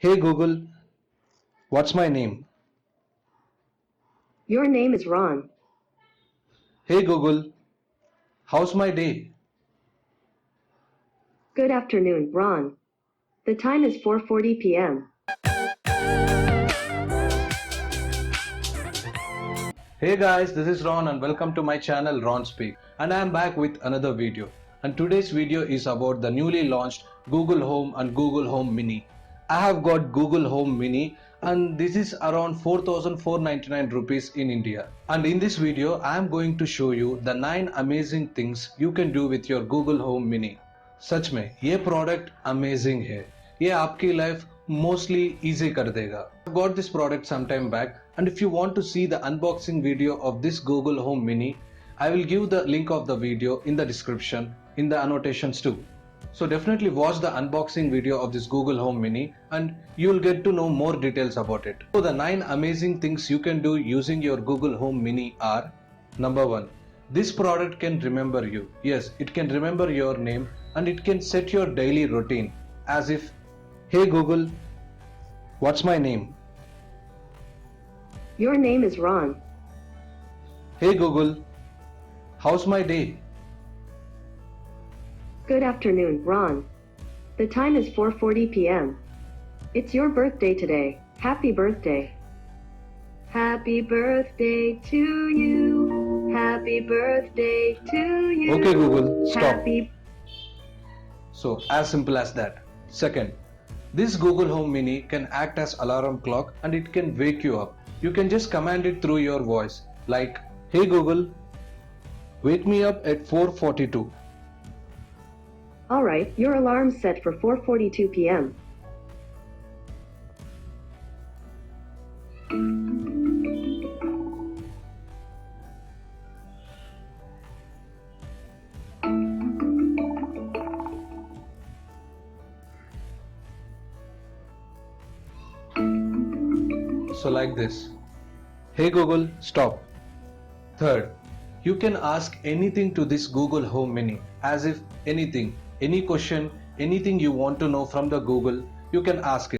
Hey Google, what's my name? Your name is Ron. Hey Google, how's my day? Good afternoon, Ron. The time is 4:40 p.m. Hey guys, this is Ron and welcome to my channel Ron Speak, and I am back with another video. And today's video is about the newly launched Google Home and Google Home Mini. I have got Google Home Mini and this is around 4499 rupees in India. And in this video I am going to show you the 9 amazing things you can do with your Google Home Mini. सच में ये product amazing है, ये आपकी life mostly easy कर देगा. I got this product some time back, and if you want to see the unboxing video of this Google Home Mini, I will give the link of the video in the description in the annotations too. So definitely watch the unboxing video of this Google Home Mini and you'll get to know more details about it. So the 9 amazing things you can do using your Google Home Mini are: number 1. This product can remember you. Yes, it can remember your name and it can set your daily routine as if, hey Google, what's my name? Your name is Ron. Hey Google, how's my day? Good afternoon, Ron. The time is 4:40 p.m. It's your birthday today. Happy birthday. Happy birthday to you. Happy birthday to you. Okay Google, stop. Happy So as simple as that. Second, this Google Home Mini can act as alarm clock and it can wake you up. You can just command it through your voice like, hey Google, wake me up at 4:42. All right, your alarm's set for 4:42 p.m. So like this. Hey Google, stop. Third, you can ask anything to this Google Home Mini as if anything, any question, anything you want to know from the Google, you can ask it.